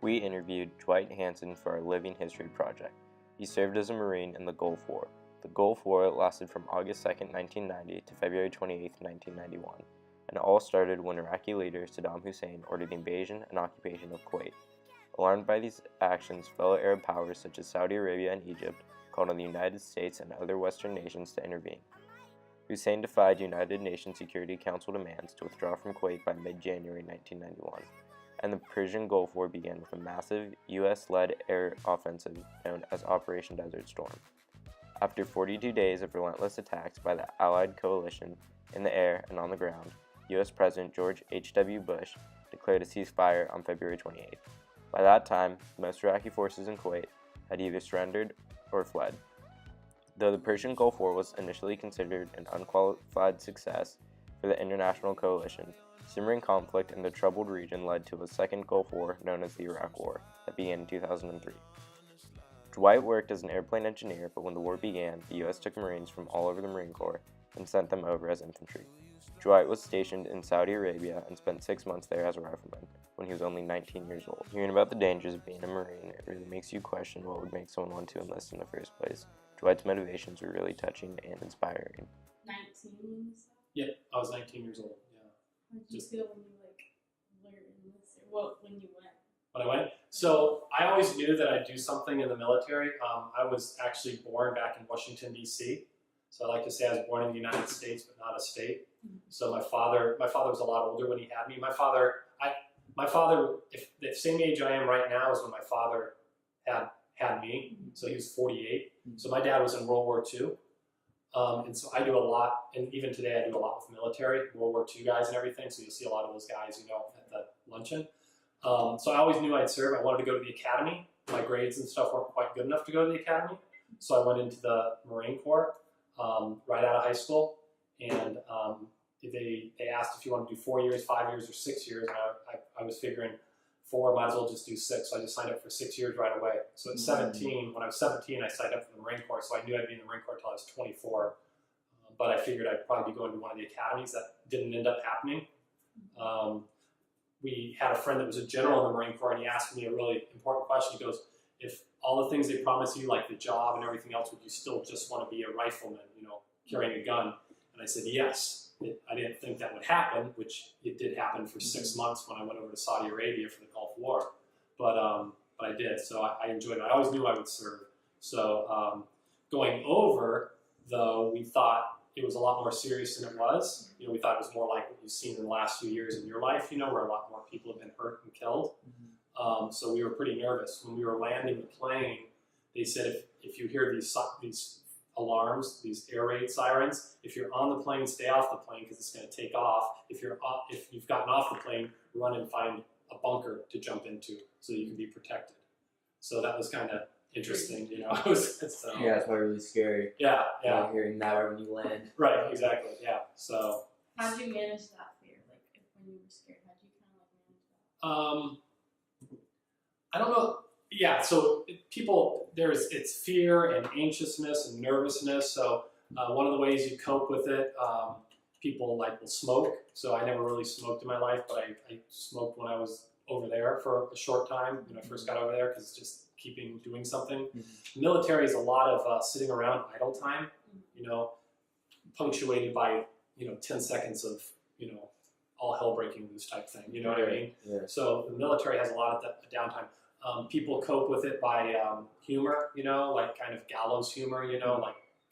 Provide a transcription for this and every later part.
We interviewed Dwight Hansen for our Living History project. He served as a Marine in the Gulf War. The Gulf War lasted from August 2, 1990 to February 28, 1991, and it all started when Iraqi leader Saddam Hussein ordered the invasion and occupation of Kuwait. Alarmed by these actions, fellow Arab powers such as Saudi Arabia and Egypt called on the United States and other Western nations to intervene. Hussein defied United Nations Security Council demands to withdraw from Kuwait by mid-January 1991, and the Persian Gulf War began with a massive U.S.-led air offensive known as Operation Desert Storm. After 42 days of relentless attacks by the Allied coalition in the air and on the ground, U.S. President George H.W. Bush declared a ceasefire on February 28th. By that time, most Iraqi forces in Kuwait had either surrendered or fled. Though the Persian Gulf War was initially considered an unqualified success for the international coalition, simmering conflict in the troubled region led to a second Gulf War known as the Iraq War that began in 2003. Dwight worked as an airplane engineer, but when the war began, the U.S. took Marines from all over the Marine Corps and sent them over as infantry. Dwight was stationed in Saudi Arabia and spent 6 months there as a rifleman when he was only 19 years old. Hearing about the dangers of being a Marine, it really makes you question what would make someone want to enlist in the first place. Dwight's motivations were really touching and inspiring. 19? Yeah, I was 19 years old, yeah. How did you feel when you learned enlisted? Well, when you went? When I went? So I always knew that I'd do something in the military. I was actually born back in Washington, D.C. So I like to say I was born in the United States, but not a state. So my father was a lot older when he had me. My father, if the same age I am right now is when my father had me. So he was 48. So my dad was in World War II. And so I do a lot, and even today I do a lot with military, World War II guys and everything. So you'll see a lot of those guys, at the luncheon. So I always knew I'd serve. I wanted to go to the academy. My grades and stuff weren't quite good enough to go to the academy. So I went into the Marine Corps right out of high school. And they asked if you want to do 4 years, 5 years, or 6 years. And I was figuring 4, might as well just do 6. So I just signed up for 6 years right away. So at 17, when I was 17, I signed up for the Marine Corps. So I knew I'd be in the Marine Corps until I was 24. But I figured I'd probably be going to one of the academies. That didn't end up happening. We had a friend that was a general in the Marine Corps, and he asked me a really important question. He goes, if all the things they promise you, like the job and everything else, would you still just want to be a rifleman, carrying a gun? And I said, yes. I didn't think that would happen, which it did happen for 6 months when I went over to Saudi Arabia for the Gulf War. But I did, so I enjoyed it. I always knew I would serve. So going over, though, we thought it was a lot more serious than it was. We thought it was more like what you've seen in the last few years in your life, where a lot more people have been hurt and killed. So we were pretty nervous. When we were landing the plane, they said if you hear these alarms, these air raid sirens, if you're on the plane, stay off the plane because it's going to take off. If you've gotten off the plane, run and find a bunker to jump into so you can be protected. So that was kind of interesting, Yeah, it's probably really scary. Yeah. Hearing that right when you land. Right, exactly. Yeah. So. How'd you manage that fear? When you were scared, how'd you manage that? I don't know. Yeah. So it's fear and anxiousness and nervousness. So one of the ways you cope with it, people will smoke. So I never really smoked in my life, but I smoked when I was over there for a short time when I first got over there because it's just doing something. Military is a lot of sitting around idle time, punctuated by 10 seconds of all hell breaking loose type thing. You know what I mean? Yeah. So the military has a lot of downtime. People cope with it by humor, kind of gallows humor,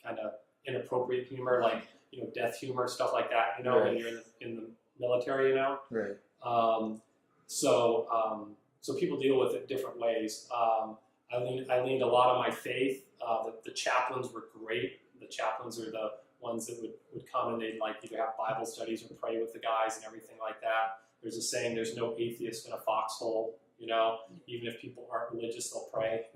kind of inappropriate humor, death humor, stuff like that. Right. When you're in the military, Right. So people deal with it different ways. I leaned a lot on my faith. The chaplains were great. The chaplains are the ones that would come and they'd either have Bible studies or pray with the guys and everything like that. There's a saying, there's no atheist in a foxhole. Even if people aren't religious, they'll pray.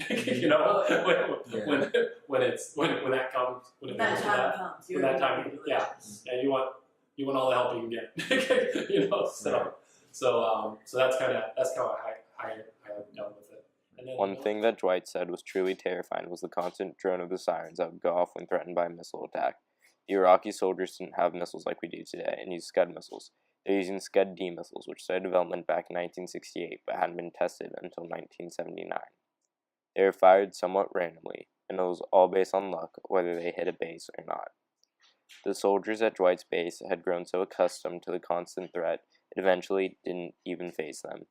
When that comes, when that time comes, yeah, you want all the help you can get. So that's how I dealt with it. And then One thing that Dwight said was truly terrifying was the constant drone of the sirens that would go off when threatened by a missile attack. The Iraqi soldiers didn't have missiles like we do today and used Scud missiles. They're using Scud-D missiles, which started development back in 1968 but hadn't been tested until 1979. They were fired somewhat randomly, and it was all based on luck whether they hit a base or not. The soldiers at Dwight's base had grown so accustomed to the constant threat it eventually didn't even faze them.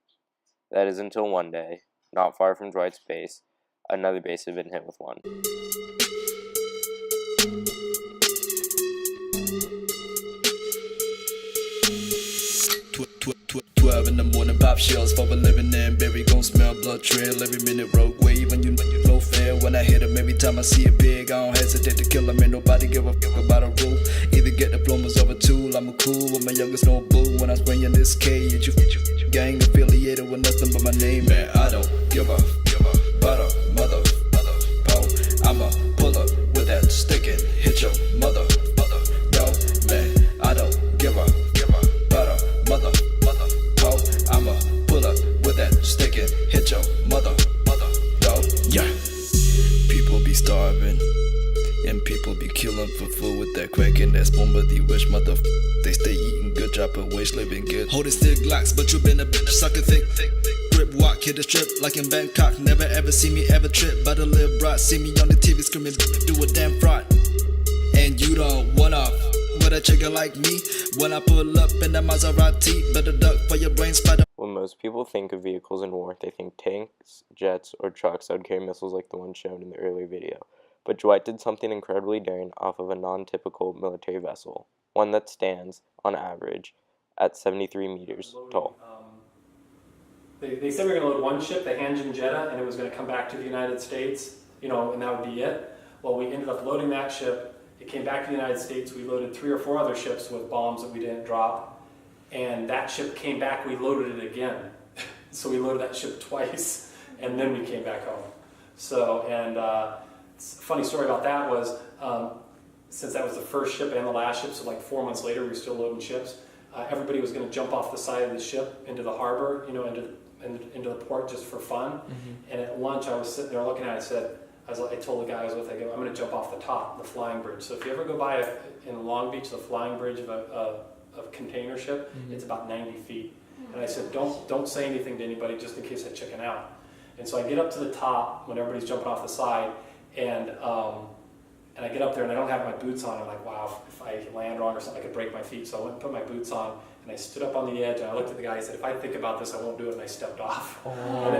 That is until one day, not far from Dwight's base, another base had been hit with one. 12 in the morning, pop shells for a living and berry gon' smell blood trail every minute. Rogue wave when you know fair. When I hit 'em, every time I see a pig, I don't hesitate to kill 'em. Ain't nobody give a fuck about a rule. Either get diplomas or a tool. I'm a cool with my youngest no boo. When I spring in this cage, you gang affiliated with nothing but my name. Man, I don't give a about a mother pole. I'ma pull up with that stick and hit your mother dog. Man, I don't give a about a mother pole. I'ma pull up with that stick and hit your mother dog. Yeah, people be starving and people be killing for food with that crack and that spoon, but the wish they stay eating good, drop a waist, living good. Holding still Glocks, but you been a bitch, sucker thick. Grip walk, hit the strip like in Bangkok. Never ever see me ever trip, but a little brat see me on the TV screaming, do a damn fraud. And you don't want off with a trigger like me. When I pull up in the Maserati, better duck for your brain spider. When most people think of vehicles in war, they think tanks, jets, or trucks that would carry missiles like the one shown in the earlier video. But Dwight did something incredibly daring off of a non-typical military vessel, one that stands, on average, at 73 meters tall. They said we were going to load one ship, the Hanjin Jeddah, and it was going to come back to the United States, and that would be it. Well, we ended up loading that ship. It came back to the United States. We loaded 3 or 4 other ships with bombs that we didn't drop. And that ship came back, we loaded it again. So we loaded that ship twice, and then we came back home. So, funny story about that was, since that was the first ship and the last ship, so like 4 months later we were still loading ships, everybody was going to jump off the side of the ship into the harbor, into the port just for fun. Mm-hmm. And at lunch I was sitting there looking at it, I told the guy I was with, I'm going to jump off the top, the flying bridge. So if you ever go by in Long Beach, the flying bridge of a container ship, mm-hmm. It's about 90 feet. And I said, don't say anything to anybody just in case I chicken out. And so I get up to the top when everybody's jumping off the side, and I get up there and I don't have my boots on. I'm like, wow, if I land wrong or something, I could break my feet. So I went and put my boots on, and I stood up on the edge, and I looked at the guy. I said, if I think about this, I won't do it. And I stepped off. Oh. And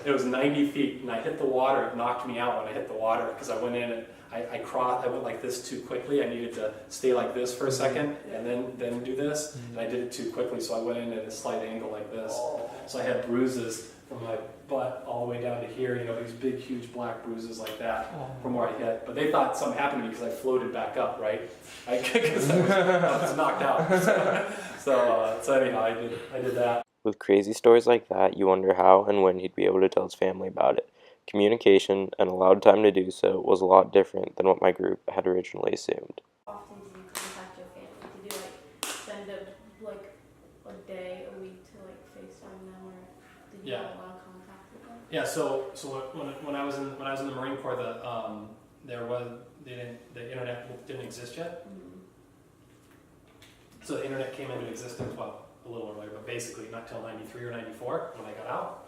it was 90 feet, and I hit the water. It knocked me out when I hit the water because I went in and I went like this too quickly. I needed to stay like this for a second and then do this. And I did it too quickly, so I went in at a slight angle like this. So I had bruises from my butt all the way down to here, these big, huge black bruises like that from where I hit. But they thought something happened to me because I floated back up, right? Because I was knocked out. So anyhow, I did that. With crazy stories like that, you wonder how and when he'd be able to tell his family about it. Communication, and allowed time to do so, was a lot different than what my group had originally assumed. Often do you contact your family? Do you spend a day, a week to FaceTime them, or did you have a lot of contact with them? Yeah. So when I was in the Marine Corps, the internet didn't exist yet. Mm-hmm. So the internet came into existence a little earlier, but basically not till '93 or '94 when I got out.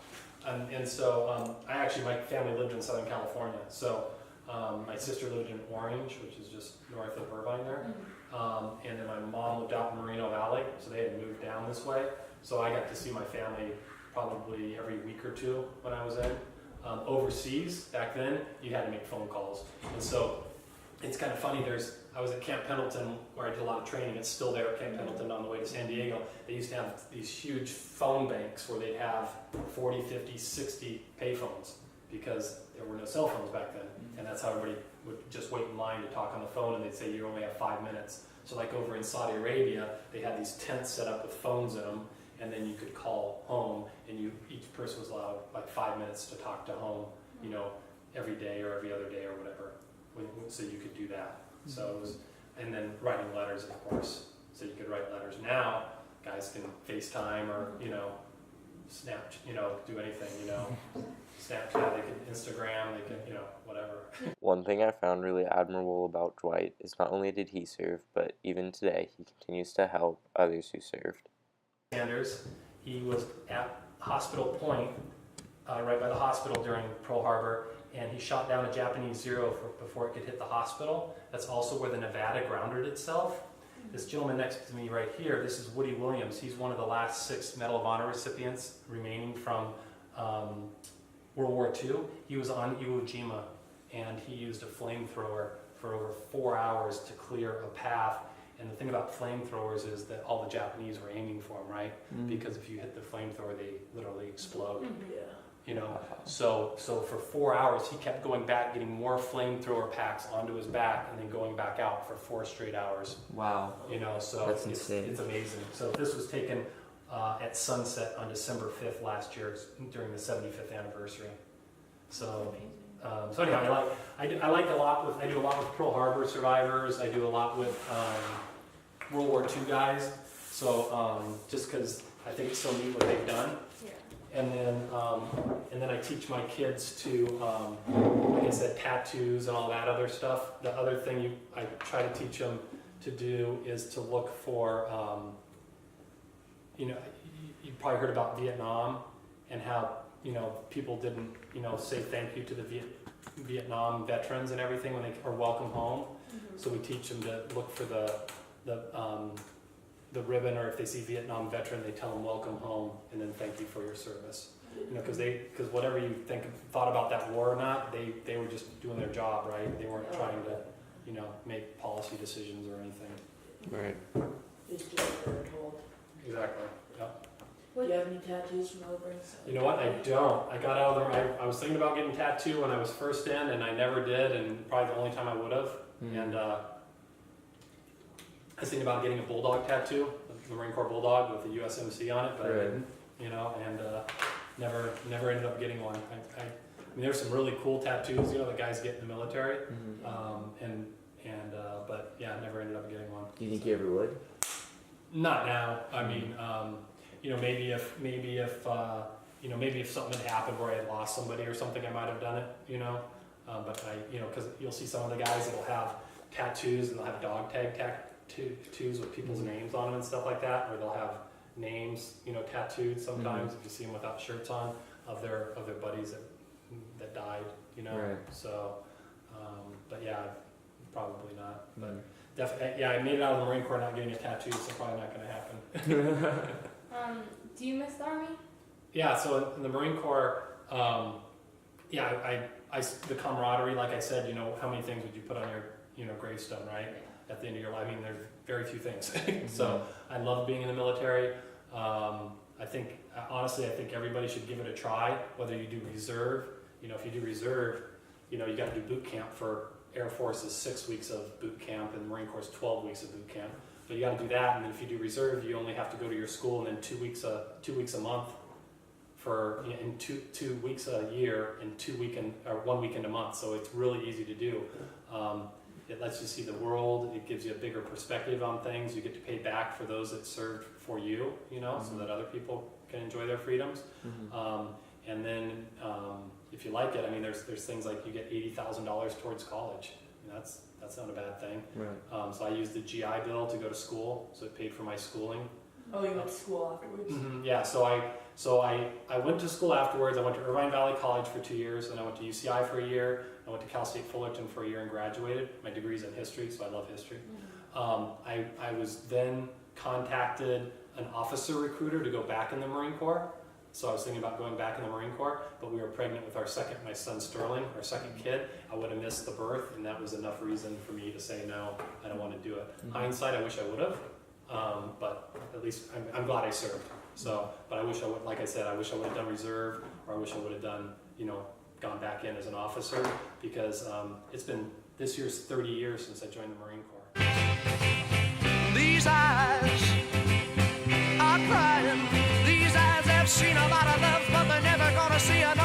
And so my family lived in Southern California. So my sister lived in Orange, which is just north of Irvine there. And then my mom lived out in Moreno Valley, so they had moved down this way. So I got to see my family probably every week or two when I was in. Overseas, back then, you had to make phone calls. And so it's kind of funny, I was at Camp Pendleton where I did a lot of training. It's still there at Camp Pendleton on the way to San Diego. They used to have these huge phone banks where they'd have 40, 50, 60 payphones because there were no cell phones back then. And that's how everybody would just wait in line to talk on the phone, and they'd say you only have 5 minutes. So like over in Saudi Arabia, they had these tents set up with phones in them, and then you could call home, and each person was allowed 5 minutes to talk to home, every day or every other day or whatever. So you could do that. So it was, and then writing letters, of course. So you could write letters. Now, guys can FaceTime or, do anything, Snapchat, they can Instagram, they can, whatever. One thing I found really admirable about Dwight is not only did he serve, but even today he continues to help others who served. Sanders, he was at Hospital Point, right by the hospital during Pearl Harbor, and he shot down a Japanese Zero before it could hit the hospital. That's also where the Nevada grounded itself. This gentleman next to me right here, this is Woody Williams. He's one of the last 6 Medal of Honor recipients remaining from World War II. He was on Iwo Jima, and he used a flamethrower for over 4 hours to clear a path. And the thing about flamethrowers is that all the Japanese were aiming for him, right? Because if you hit the flamethrower, they literally explode. So for 4 hours, he kept going back, getting more flamethrower packs onto his back, and then going back out for 4 straight hours. Wow. So That's insane. It's amazing. So this was taken at sunset on December 5th last year during the 75th anniversary. So, so anyhow, I do a lot with Pearl Harbor survivors. I do a lot with World War II guys. So just because I think it's so neat what they've done. Yeah. And then I teach my kids to, like I said, tattoos and all that other stuff. The other thing I try to teach them to do is to look for, you probably heard about Vietnam and how, people didn't, say thank you to the Vietnam veterans and everything when they are welcome home. So we teach them to look for the ribbon, or if they see Vietnam veteran, they tell them welcome home and then thank you for your service. Because whatever you thought about that war or not, they were just doing their job, right? They weren't trying to, make policy decisions or anything. Right. It's just what they're told. Exactly. Yep. Do you have any tattoos from over in South You know what? I don't. I got out of the. I was thinking about getting tattooed when I was first in, and I never did, and probably the only time I would have. And I was thinking about getting a bulldog tattoo, the Marine Corps bulldog with the USMC on it, but I didn't. And never ended up getting one. I mean, there's some really cool tattoos, that guys get in the military, but yeah, I never ended up getting one. Do you think you ever would? Not now. I mean, maybe if something had happened where I had lost somebody or something, I might have done it. But because you'll see some of the guys that'll have tattoos and they'll have dog tag tattoos with people's names on them and stuff like that, or they'll have names, tattooed sometimes if you see them without shirts on of their buddies that died. Right. So, but yeah, probably not. But definitely, yeah, I made it out of the Marine Corps not getting a tattoo, so probably not going to happen. Do you miss the Army? Yeah, so in the Marine Corps, the camaraderie, like I said, how many things would you put on your, gravestone, right? At the end of your life, I mean, there's very few things. So I love being in the military. Honestly, I think everybody should give it a try, whether you do reserve. If you do reserve, you got to do boot camp. For Air Force is 6 weeks of boot camp, and the Marine Corps is 12 weeks of boot camp. But you got to do that, and then if you do reserve, you only have to go to your school, and then 2 weeks a month for in 2 weeks a year, and 1 weekend a month. So it's really easy to do. It lets you see the world. It gives you a bigger perspective on things. You get to pay back for those that served for you, so that other people can enjoy their freedoms. And then if you like it, I mean, there's things like you get $80,000 towards college. That's not a bad thing. Right. So I used the GI Bill to go to school, so it paid for my schooling. Oh, you went to school afterwards? Yeah, so I went to school afterwards. I went to Irvine Valley College for 2 years, and I went to UCI for a year. I went to Cal State Fullerton for a year and graduated. My degree's in history, so I love history. I was then contacted an officer recruiter to go back in the Marine Corps. So I was thinking about going back in the Marine Corps, but we were pregnant with my son Sterling, our second kid. I would have missed the birth, and that was enough reason for me to say no, I don't want to do it. Hindsight, I wish I would have, but at least I'm glad I served. So, but I wish I would, like I said, I wish I would have done reserve, or I wish I would have done, gone back in as an officer, because this year's 30 years since I joined the Marine Corps. These eyes are crying. These eyes have seen a lot of love, but they're never gonna see another.